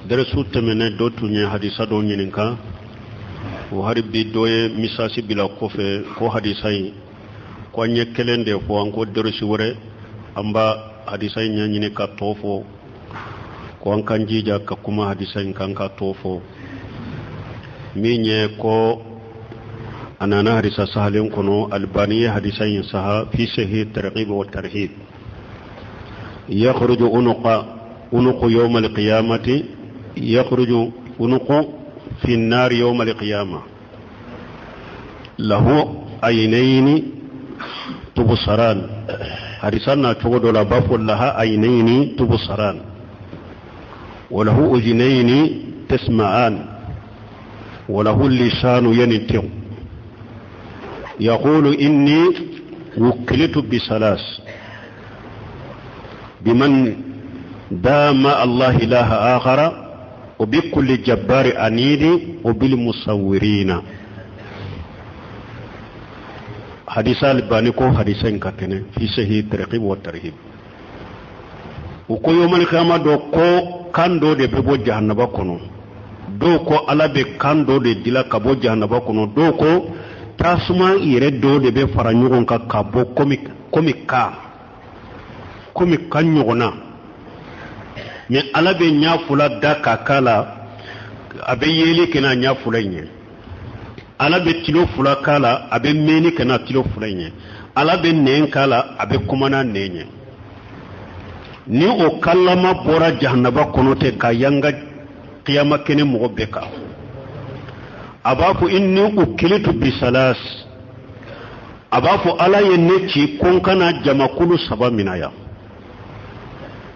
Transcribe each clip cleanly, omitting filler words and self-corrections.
Deresu tɛmɛnɛ dɔ tun ye hadisa dɔ ɲininka o hari bi dɔ ye misasi bila kɔfɛ ko hadisa in ko an ye kelen de fɔ an ko deresu wɛrɛ an ba hadisa in ɲɛɲini ka tɔ fɔ ko an kan jija ka kuma hadisa in kan ka tɔ fɔ min ye ko a nana hadisa sahalen kɔnɔ Albani ye hadisa in saha fi sahih targhib wa tarhib yakhruju unuq yawm al-qiyamati yakhruju unuq fi an-nar yawm al-qiyamah lahu aynayn tubsaran hadisan na cogo do la bafo laha aynayn tubsaran wa lahu udhnayn tasma'an wa lahu lisan yantiq يقول إني وكلت بثلاث بمن دام الله إله آخر وبكل جبار عنيد وبالمصورين حديث الباني كو حديثين كتنه في صحيح الترغيب والترهيب وكو يوم القيامة دو كو كان دو دي بيبو جهنم كونو دو كو على بي كان دو دي ديلا كبو جهنم كونو دو كو tasuma yere do de be fara ɲɔgɔn kan ka bɔ komi ka ɲɔgɔnna mais ala be ɲafula da ka kala a be yeli kena ɲafula ɲɛ ala be tilo fula kala a be meni kena tilo fula ɲɛ ala be nɛn kala a be kumana nɛn ɲɛ ni o kallama bɔra jahannaba kɔnɔ tɛ ka yanga qiyama kene mɔgɔ bɛɛ kan abafu inni ukilitu bisalas abafu ala ye ne ci kon kana jamakulu saba minaya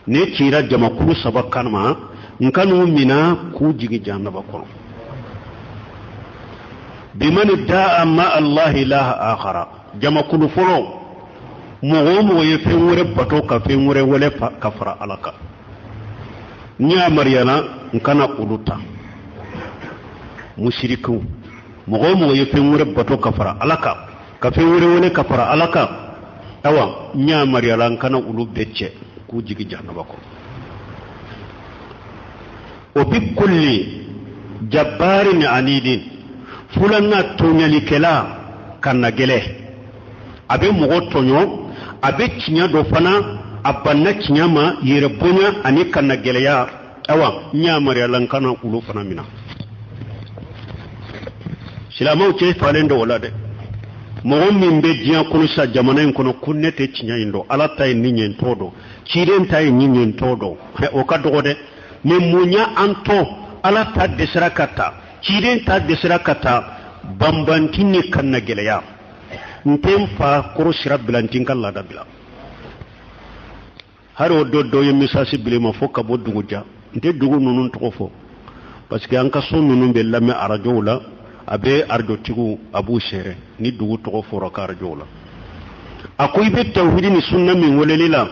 ne cira jamakulu saba kanma nkanu mina ku jigi jannaba kono biman da'a ma Allah ilaha akhara jamakulu folo mo ye fenwure bato ka fenwure wala kafara alaka nya maryana nkana uluta mushriku mogo ye fenwure bato kafara alaka ka fenwure wala kafara alaka awa nya mariyalan kana ulu becce ku jigi jahannaba ko o bi kulli jabbarin anidin fulanna tonyali kela kanna gele abe mogo tonyo abe cinya do fana abanna cinya ma yere bonya ani kanna gele ya awa nya mariyalan kana ulu fana mina silamaw ce falen do wala de mo min be diya kono sa jamana en kono kunne te cinya indo ala tay ni nyen todo ciren tay ni nyen todo o ka dogo de me munya anto ala ta desra kata ciren ta desra kata bambantin ni kanna geleya ntem fa koro sira bilantin kala da bila haro do yemisa sibile ma fo ka bodugo ja nte dugo nunun to fo parce que an ka so nunun be lame arajo la abe arjo tigu abu shere ni dugu to foro kar jola akoy be tawhid ni sunna min walelila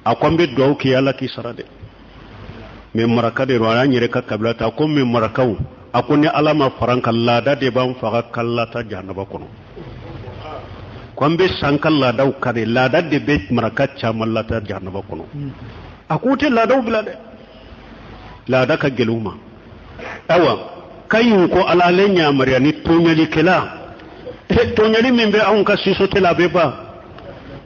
akombe do ki yalla ki sarade me maraka de ro nyere ka kabla ta ko me marakaw akoni alama faranka lada de ban faga kallata jahannaba kono kombe sankal lada kare lada de be maraka chamallata jahannaba kono akote lada bilade lada ka geluma awa kayin ko alalen ya maryani tonyali kela tonyali membe an ka siso tela beba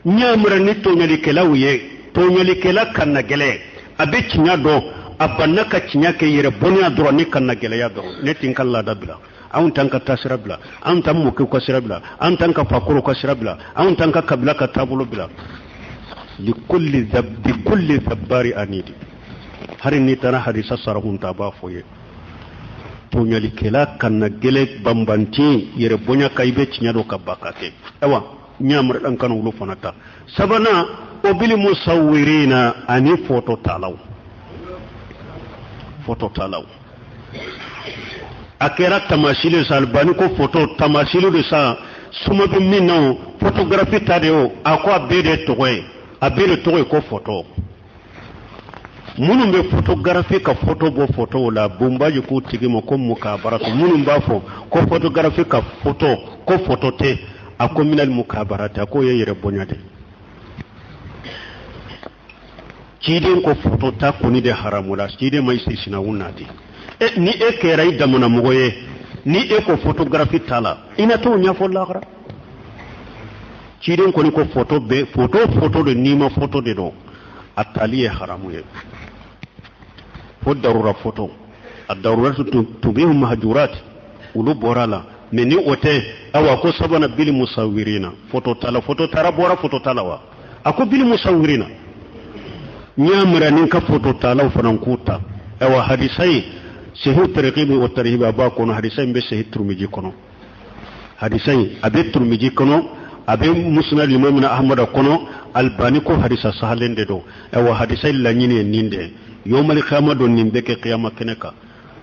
nya maryani tonyali kela uye tonyali kela kanna gele abe cinya do abanna ka cinya ke yere bonya doro ni kanna gele ya do ne tin kala da bila an tanka tasira bila an tan mu ko sira bila an tanka fakuru ko sira bila an tanka kabila ka tabulo bila li kulli zabbari anidi harin ni tana hadisa sarahun ta ba foye tonyali kela kanna gele bambanti yere bonya kaybe cinya do kabakate ewa nyamre dan kan wulu fanata sabana o bil musawwirina ani foto talaw akera tamashile salbani ko foto tamashile de sa suma bi minno photographie tadeo akwa bede togoy ko photo munun be photography ka photo bo photo la bombaji ko tigimo ko mukabaratu munun ba fo ko photography ka photo te ako minal mukabarata ko yere bonyade ciden ko foto ta koni de haramula ciden mai sai sina wunnati ni e kerai damuna mogoye ni e ko photography tala ina to nya fo lagra ciden ko ni ko photo be photo de nima photo de do atali e haramu ye fo darura photo ad-daruratu tubihu mahjurat ulu borala meni ote awa ko sabana bil musawirina photo tara bora photo talawa ako bil musawirina nyamra nin ka photo talaw fanan kuta awa hadisai sahih targhib wa tarhib ba kono hadisai be sahih turmiji kono hadisai abe turmiji kono abe musnad imam ahmad kono albani ko hadisa sahalende do awa hadisai lanyine ninde yomal qiyamah don nimbe ke qiyamah keneka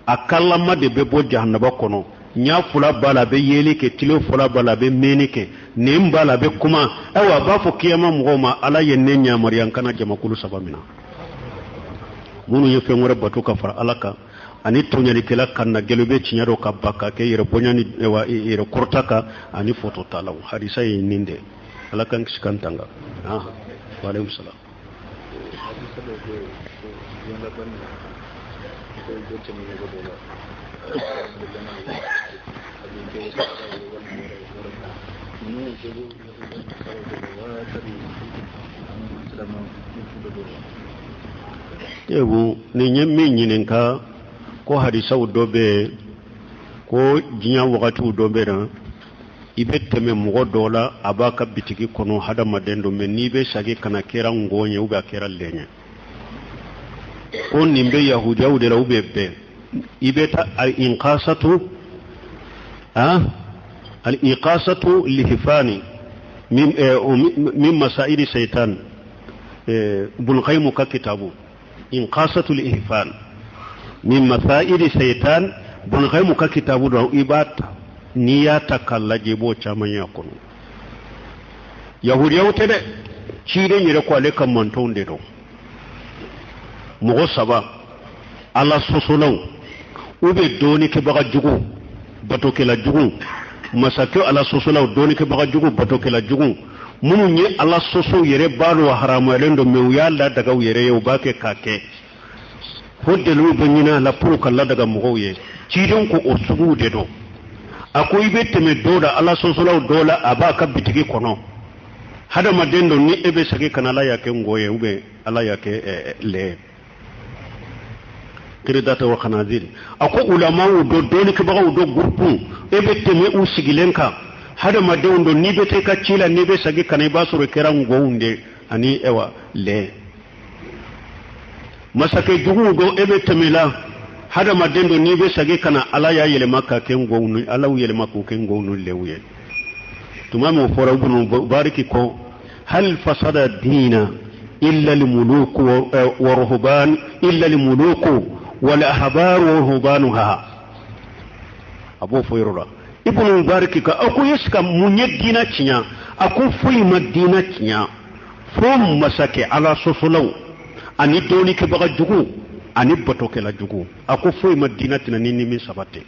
akallama de be bo jahannaba kono nya fula bala be yeli ke tilo fula bala be menike nem bala be kuma awa ba fo kiyama mugoma ala yenne nya mariyan kana jama kulu sabamina munu yefe ngore batu ka far alaka ani tonyani kala kanna gelube cinyaro ka baka ke yere bonyani ewa yere kortaka ani foto talaw hadisa ninde alaka ngishkantanga wa alaykum salam yebu ni nyemme nyininka ko hadisa udobe ko jinya wakati udobe na ibe teme mugo dola abaka bitiki kono hada madendo menibe shage kana kera ngonye ube akera lenye ko nimbe yahudiya udela ube be ibe ta al-inqasatu al-iqasatu lihifani min masaili shaytan bul qayyim ka kitabu inqasatu lihifan min masaili shaytan bul qayyim ka kitabu do ibata niyata kallaje bo chamanya kono yahudiya utede chire nyire ko ale kam mantonde do mugo saba ala sosolaw ube doni ke baga jugu bato ke la jugu masake ala sosolaw doni ke baga jugu bato ke la jugu munu nye ala soso yere balo haramu elendo mewyalla daga yere yo bake kake hodelu banyina la puru kala daga mugoye cidon ko osugu de do akoy beteme doda ala sosolaw dola abaka bitigi kono hada madendo ni ebe sage kanala yake ngoye ube ala yake le kiridata wa khanazir ako ulama do doni ke baga do groupe ebe teme u sigilenka hada madendo ni bete ka cila ni be sagi kanay basuro keran gounde ani ewa le masake jugu do ebe temela hada madendo ni be sagi kana ala ya yele makka ken gounu ala yele makko ken gounu lewye tumamu fora ibn bariki ko hal fasada dina illa lil muluk wa ruhban illa lil muluk wal ahbar wa ruhbanuha abu fayra ibn mubarak ka aku yeska munye dina cinya aku fuyi madina cinya fo masake ala sosolaw ani doni ke baga jugu ani bato ke la jugu aku fuyi madina tinani ni min sabate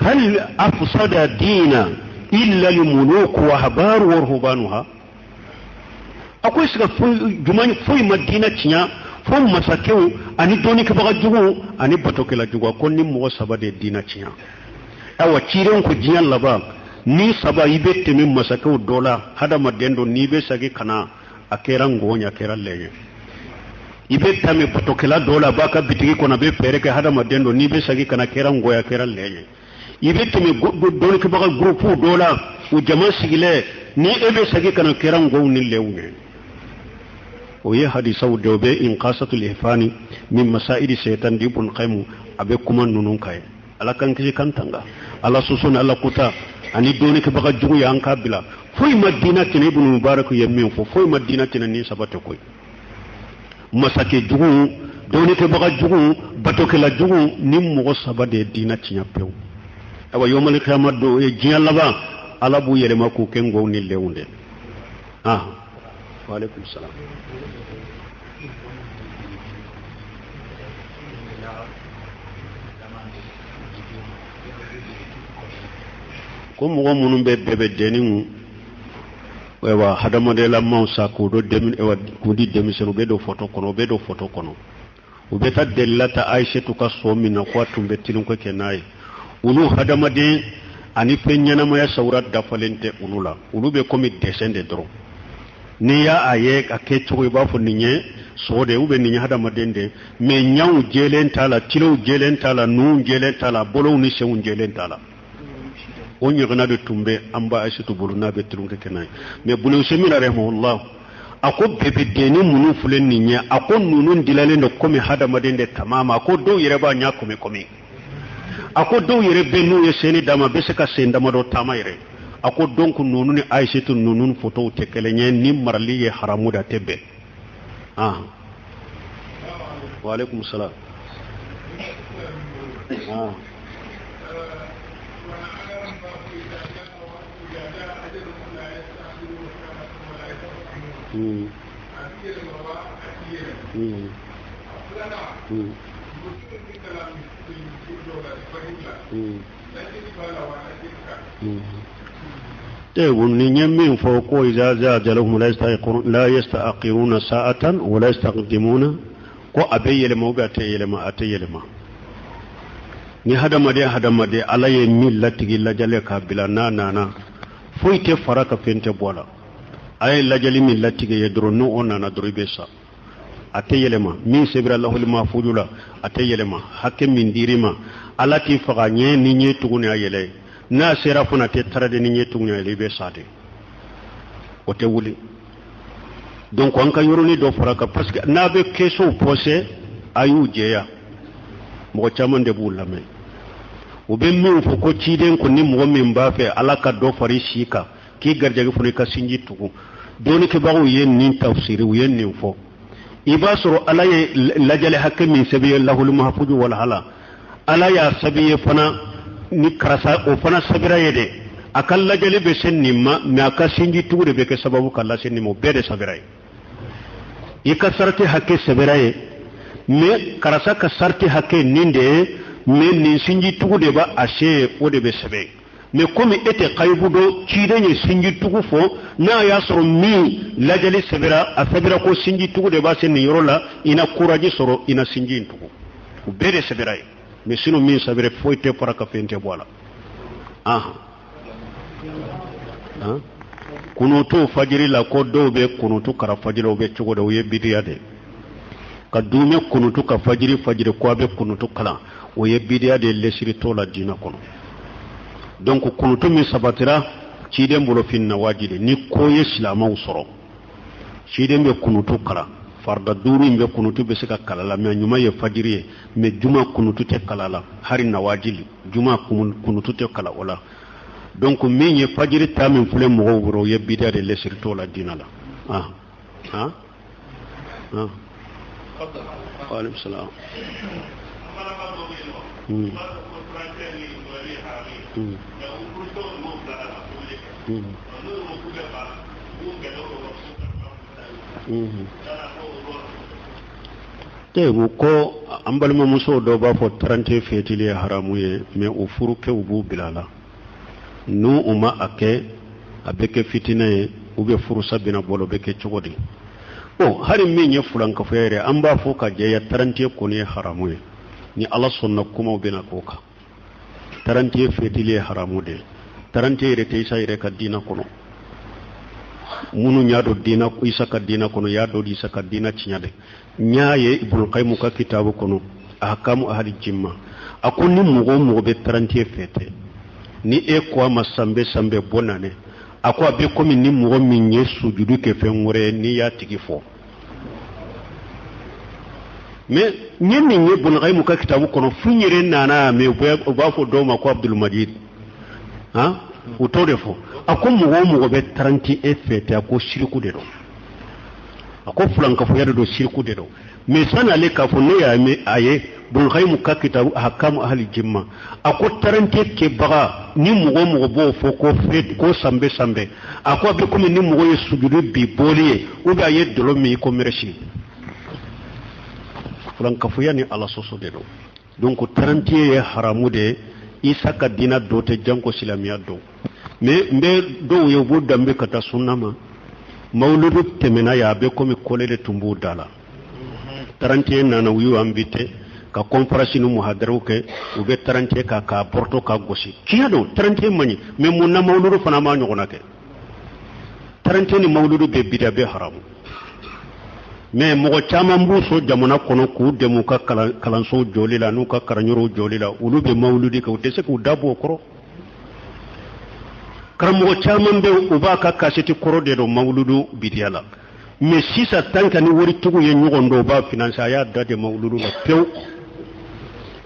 hal afsada dina illa lil muluk wa ahbar wa ruhbanuha aku yeska fuyi madina cinya fo masake ani doni ke baga jugu ani bato ke la jugu ko ni mo sabade dina cinya awa ciren ko jiyan laba ni saba ibe temi masakau dola hada madendo ni be sagi kana akera ngonya akera leye ibe tami patokela dola baka bitigi kona be pereke hada madendo ni be sagi kana akera ngoya akera leye ibe temi doni ke baka grupu dola u jama sigile ni ebe sagi kana akera ngoni lewne o ye hadisa udobe inqasatul ihfani min masaidi shaytan dibun qaymu abe kuma nunun kay ala kan kiji kantanga ala susun ala kuta ani doni ke baga jugu ya an kabila foi madina tin ibn mubarak yemin fo foi madina tin ni sabata koy masake jugu doni ke baga jugu bato ke la jugu nim mo sabade dina tinya pew awa yomal qiyamah do e jiyan laba ala bu yele mako ken go ni lewnde wa alaikum salam ko mogo munun be bebe deni ewa hadamade la mausa ko do demin ewa kudi demisenu be do photo kono ube ta delata Aisha to ka so minna ko tumbe tilin ko kenai ulu hadamade ani penyana ma ya saurat da falente ulula ulube komi descende dro ni ya aye ka ke to ba fu ninye so de ube ninye hadamade de me nyaw jelen tala tilo jelen tala nu jelen tala bolo ni seun jelen tala onye gana de tumbe amba Aisha to buluna be tilin ko kenai me bunu semina rahimahullah ako bebe deni munu fulen ninya ako nunun dilale no komi hada madende tamama ako do yere ba nya komi ako do yere benu yeseni dama beseka senda mado tama yere ako donc nunun ni Aishatu nunun photo tekelenye ni marli ye haramu da tebe wa alaikum salam من فوق إذا زادلهم لا يستأخرون ساعة ولا يستقدمون ko abe yele mo ga te yele ma ate yele ma ni hadamade ala ye millati la jale ka bila na foite faraka fente bola ay la jali millati ge yedro no on na doribe sa ate yele ma min sebra allahul mahfudula ate yele ma hakke min dirima alati faga nye ni nye tuguni ayele na sera funa te tarade ni nye tuguni ayele be sade o te wuli donc on ka yoroni do faraka parce que na be keso posé ayu jeya mo chaman de bulame o be min fo ko ciden ko ni mo min ba fe alaka do fari shika ki garjage fune ka sinji tugu doni ke bawo yen nin tafsiri yen nin fo ibasoro alaye lajale hakke min sabiya lahul mahfuzu wal hala alaya sabiye fana ni karasa o fana sabira yede akal lajale be senni ma aka sinji tugu de be ke sababu kala senni mo bede sabira ika sarti hakke sabira ye me karasa ka sarti hakke ninde me ni sinji tugu de ba ashe o de be sabe me komi ete qaybudo cidenye sinji tugu fo na ya soro mi lajali sabira a sabira ko sinji tugu de ba senni yorola ina kuraji soro ina sinji tugu bede sabira me sino mi sabire foite para ka fente bola kunutu fajiri la ko do be kunutu kara fajiro be cugo do ye bidiya de ka dume kunutu ka fajiri ko be kunutu kala o ye bidiya de lesiri to la dina kono donc kunutu mi sabatira ciden bolo finna wajide ni ko ye islama usoro ciden be kunutu kala farda duru be kunutu be sika kala la me nyuma ye fajiri me juma kunutu te kala la hari na wajili juma kunutu te kala wala donc min ye fajiri tamin fule mo woro ye bidare le sirto la dina la wa alaykum salam tebu ko ambalma muso do ba fo 30 fetili haramu ye me o furu ke ubu bilala nu uma ake abeke fitine ube furu sabina bolo beke chogodi o hari min ye fulan ka fere an ba fo ka je ya 30 ko ne haramu ye ni Allah sunna kuma ubina koka 30 fetili haramu de 30 rete isa ire ka dina kono munu nyaado dina ko isa ka dina kono yaado di isa ka dina cinyade nyaaye ibnu qayyim ka kitabu kono ahkamu ahli jimma akoni mugo be 30 fete ni e ko ma sambe bonane akwa be komi ni mugo min yesu judu ke fenwore ni ya tigi fo me nyeni nye ibnu qayyim ka kitabu kono funyire nana me ba fo do ma ko abdul majid utode fo ako mugo be 30 fete ako shirku de do ako fulan ka fo yado do shirku de do me sana le ka fo ne ya me aye bul khaymu ka kitabu ahkamu ahli jimma ako 30 ke baga ni mugo bo fo ko fet ko sambe ako be ko ni mugo ye sujudu bi boliye u ba ye dolo mi ko mereshi fulan ka fo yani ala soso de do donc 30 ye haramu de isa ka dina do te janko silamiya do me mbe do ye bu dambe kata sunna ma mawludu temena ya be komi kolele tumbu dala 31 nana wiyu ambite ka conference nu muhadaru ke ube 31 ka porto ka gosi kiyado 31 mani mais mun na mawludu fana ma nyogona ke 31 ni mawludu be bida be haram mais mogo caman bu so jamana kono ku demu ka kalanso jolila nu ka karanyoro jolila ulu be mawludi ka udese ku dabo koro karamogo caman be uba ka kaseti koro de do mawludu bidiyala mais sisa tanka ni wori tugu ye nyogondo ba finance ya dade mawludu la pew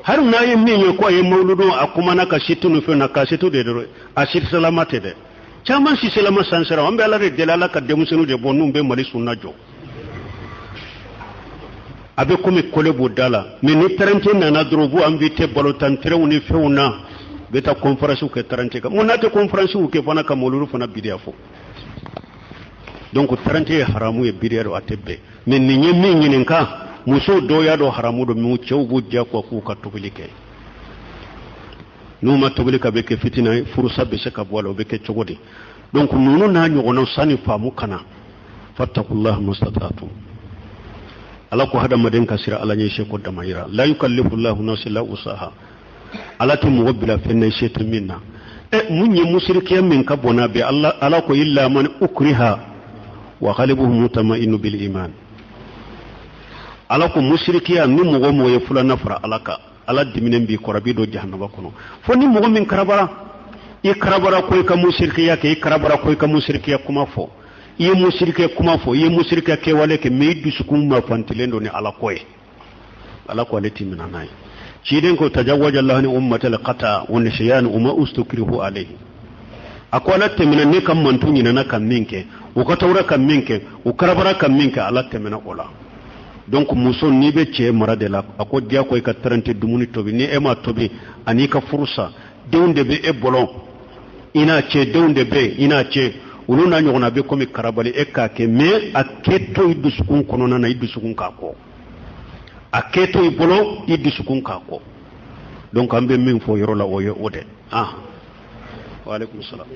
har na ye minye ko ye mawludu akuma na kaseti no fe na kaseti de do asir salamate de caman si salama sansara ambe ala de delala ka demusenu de bonu be mali sunna jo abe komi kole bodala mais ni 30 nana drobu invité balotan trew ni fewna beta conférence ke 30 ka monate conférence ke fana ka molulu fana bidia fo donc 30 haramu e bidia do atebe mais ni nyemi nyininka muso do ya do haramu do mu cew bu dia ko ku ka tubulike numa tubulika be ke fitina furusa be se ka bolo be ke cogodi donc nunu na nyogono sani famu kana fattakullahu mustata'tum ala ko hada maden kasira ala nyi sheko damayira la yukallifu Allahu nafsan illa wusaha ala tu muwabbila fenna shaytan minna munyi musrikiya min ka bona be Allah ala ko illa man ukriha wa qalbuhu mutma'innu bil iman ala ko musrikiya ni mugo moye fulana fara alaka ala diminen bi korabi do jahannaba kono fo ni mugo min karabara ikrabara ko ka musrikiya ke ikrabara ko ka musrikiya kuma fo iye musirike kuma fo iye musirike ke wale ke meedu sukun ma fantilendo ni ala koy ala ko leti min anay ciden ko tajawwaja Allah ni ummatal qata wa nisyan umma ustukrihu alayhi akola temina ne kam mantunyi na kam minke o ko tawra kam minke o karabara kam minke ala temina ola donc muso ni be ce marade la ako dia ko ka 30 dumuni tobi ni e ma tobi ani ka fursa dewnde be e bolon ina ce dewnde be ina ce ulu na nyogona be komi karabali ekake me aketo idusukun kono na idusukun kako aketo ibolo idusukun kako donc ambe min fo yoro la oye ode wa alaikum salam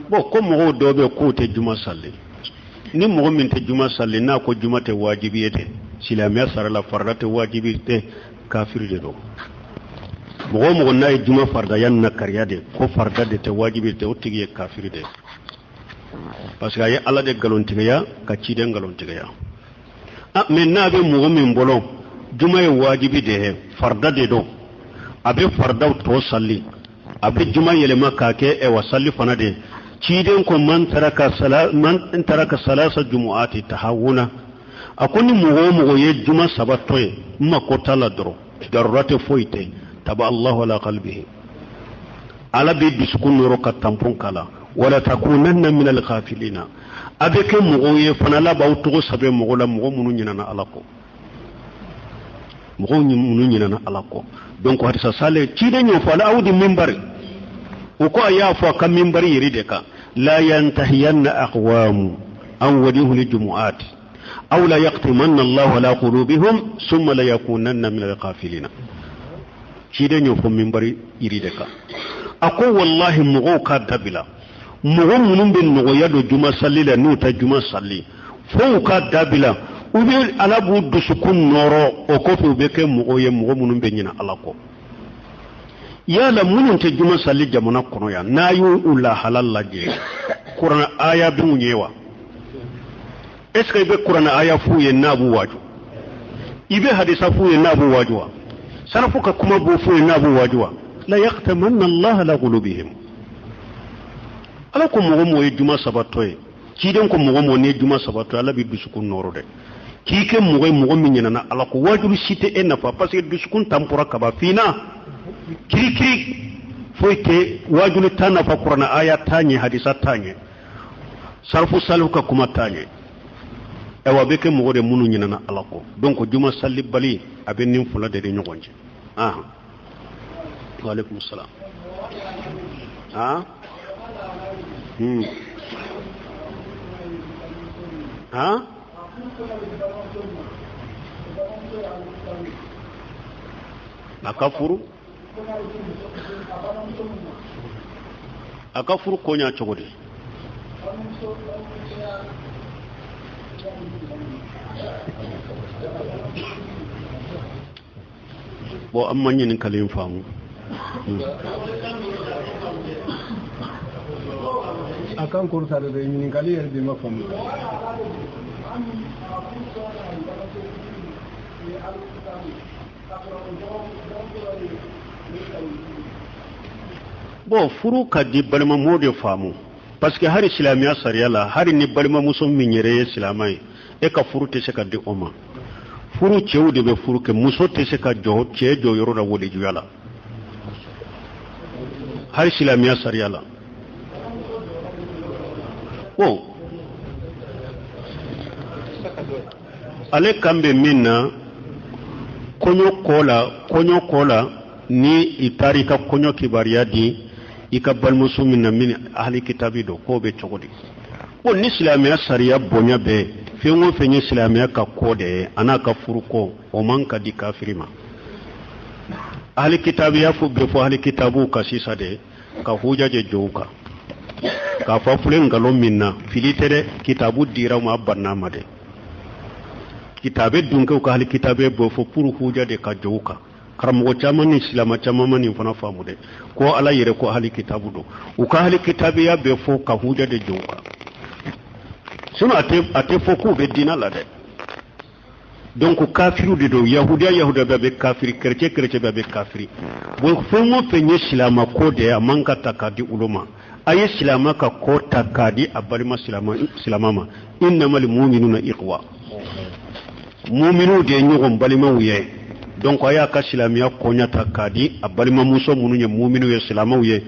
bon comme do be ko te juma salli ni mogo min te juma salli na ko juma te wajibi ete silamiya sarala farda te wajibi te kafir de do mogo na juma farda yan na kariya de ko farda de te wajibi te otigi kafir de parce que ay ala de galon tigaya ka ci de galon tigaya mais na be mogo min bolo juma e wajibi de farda de do abe farda to salli abe juma yele makake e wasalli fana de ciden ko man taraka salasa jumu'ati tahawuna akoni mugo ye juma sabatoy makota la doro darurate foite taba Allah ala qalbihi ala bi biskun ro ka tampon kala wala takunanna min al ghafilina abeke mugo ye fana la baw to sabe mugo la mugo munu nyina na alako mugo munu nyina na alako donc hadisa sale ciden yo fala awdi minbari uko ayafu kam minbari yiride ka la yantahiyanna aqwam an wadihu li jumu'at aw la yaqtimanna Allah ala qulubihim thumma la yakunanna min al-ghafilin cide nyo fo minbari yiride ka ako wallahi mugo ka dabila mugo munum bin mugo yado juma sallila nuta juma salli fo ka dabila ubi ala bu dusukun noro o ko fu be ke mugo ye mugo munum be nyina alako yala munun te juma salli jamana kono ya nayu ula halal laje qur'an aya bi munyewa est ce que be qur'an aya fu ye nabu waju ibe hadisa fu ye nabu wajwa sarafuka kuma bu fu ye nabu wajwa la yaqtamanna Allah la qulubihim ala ko mo ye juma sabatoy ci den ko mo ne juma sabato ala bi dusukun noro de ki ke mo min nyana ala ko wajulu site en nafa parce que dusukun tampura kaba fina kiri foite wajulu tana fa qur'ana aya tanye hadisa tanye sarfu saluka kuma tanye ewa beke mo de munu nyina ala ko donc juma salli bali abe nim fula de nyogonje wa alaikum salam aka furu konya cogodi bo amma yin kalin famu akan kursa da yin kaliyar da mafamu bo furu ka di balma mode famu parce que har islamiya sariyala har ni balma muso min yere islamai e ka furu te se ka di oma furu cewu de be furu ke muso te se ka jo ce jo yoro da wodi juyala har islamiya sariyala bo ale kambe minna konyo kola ni itari ka konyo kibariya di ika balmusu minna min ahli kitabi do ko be cogodi o ni islamiya sariya bonya be fengo fenye islamiya ka kode ana ka furuko o man ka di kafirima ahli kitabi ya fu be fo ahli kitabu ka sisa de ka hujaje jouka ka fa fulen ngalo minna filitere kitabu dira ma banna made kitabe dunke ko ahli kitabe bo fo puru hujaje ka jouka karamo caman ni silama caman ni fana famude ko ala yere ko ahli kitabu do u ka ahli kitabe ya be fo ka huja de jonka sino ate fo ku be dina la de donc kafiru de do yahuda be kafiri chrétien be kafiri bo fo mo fe ni silama ko de amanka takadi uluma aye silama ka ko takadi abalima silama ma innamal mu'minuna ikhwa mu'minu de nyugo balima wiye donc aya ka silamiya konya takadi abalima muso mununye mu'minu ya silamaw ye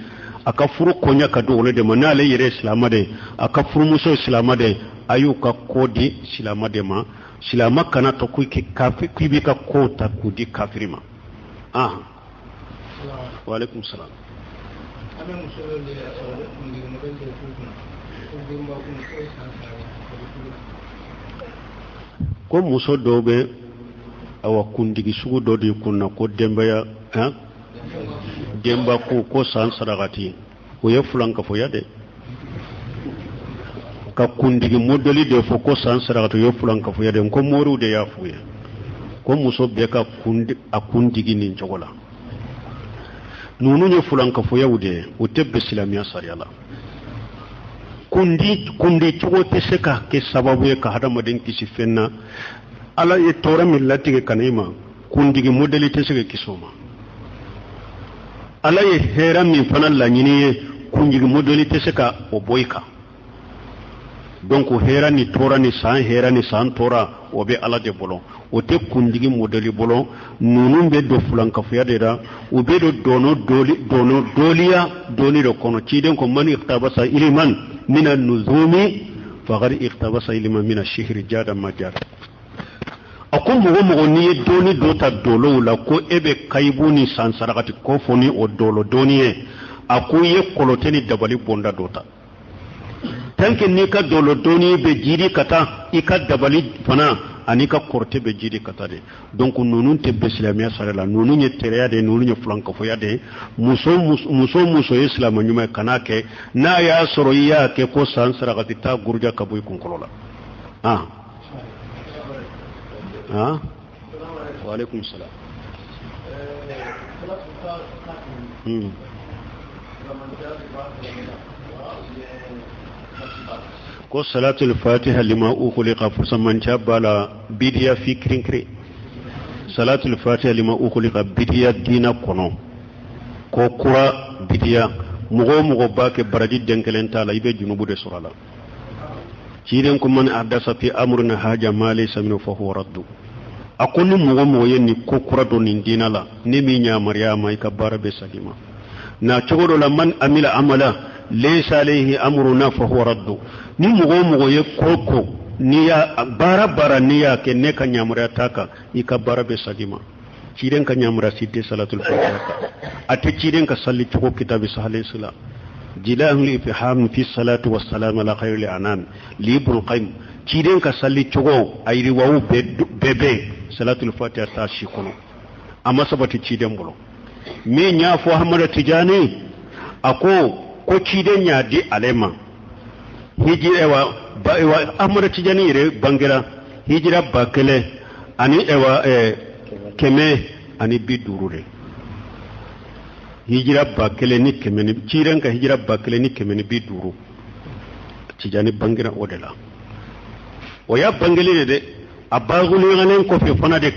aka furu konya ka do le de manale yere silama de aka furu muso silama de ayu ka kodi silama de ma silama kana to ku ki kafi ku bi ka ko ta ku di kafirima wa alaikum salam ko muso dobe awa kundigi sugu do di kunna ko dembaya demba ko san sadagati o ye fulanka fo yade ka kundigi modeli de fo ko san sadagati yo fulanka fo yade ko moru de ya fuye ko muso be ka kundigi nin jogola nunu nye fulanka fo yawde o tebbe silamiya sariyala kundi cogo te se ka ke sababu ye ka hadamaden kisi fenna ala ye tora millati ke kanima kundigi modeli te se ke kisoma ala ye hera min fana la nyini kundigi modeli te se ka o boyka donc hera ni san tora o be ala de bolo o te kundigi modeli bolo nunun be do fulanka fuya de da o be do dono doliya doli do kono ciden ko man iqtabasa iliman min an-nuzumi faqad iqtabasa iliman min ash-shihri jada majad akon mo ni doni do ta dolo la ko ebe kaybuni san sarakati ko foni o dolo doniye akuye koloteni dabali bonda dota tanke ni ka dolo doni be jiri kata ika dabali fana anika korte be jiri kata de donc nunun te be islamia sarela nunun ye tereya de nunun ye flanka foya de muso islam nyuma kana ke na ya soro ya ke ko san sarakati ta gurja kaboy kun kolola wa alaikum salam ko salatul fatiha lima ukhliqa fursaman chabala bidiya fikrin kre salatul fatiha lima ukhliqa bidiya dina kono ko kura bidiya mugo bake baradi denkelenta la ibe junubu de surala ciiden ko man ahdasa fi amrina haja ma laysa minhu fa huwa raddu akoni mugo yenni ko kura do nin dina la ne mi nya maryama ka barabe salima na cogodo la man amila amala laysa alayhi amruna fa huwa raddu ni mugo ye koko ni ya bara ni ya ke ne ka nyamura taka ika barabe salima ciiden ka nyamura sidde salatul fatiha ate ciiden ka salli cogo kitabi sahale sala جلاه الإفهام في الصلاة والسلام على خير الأنام لابن القيم ciden ka salli cogo a yiriwawu bebe salatul fatiha ta shi kono amma sabati ciden bolo min ya fo hamada tijani ko ciden ya di alema hijira wa hamada tijani re bangira hijira bakele ani keme ani bidurure hijira bakele ni keme ni ciden ka hijira bakele ni keme ni biduru tijani bangira odela o ya bangele de a bagulu nganen ko fe fana de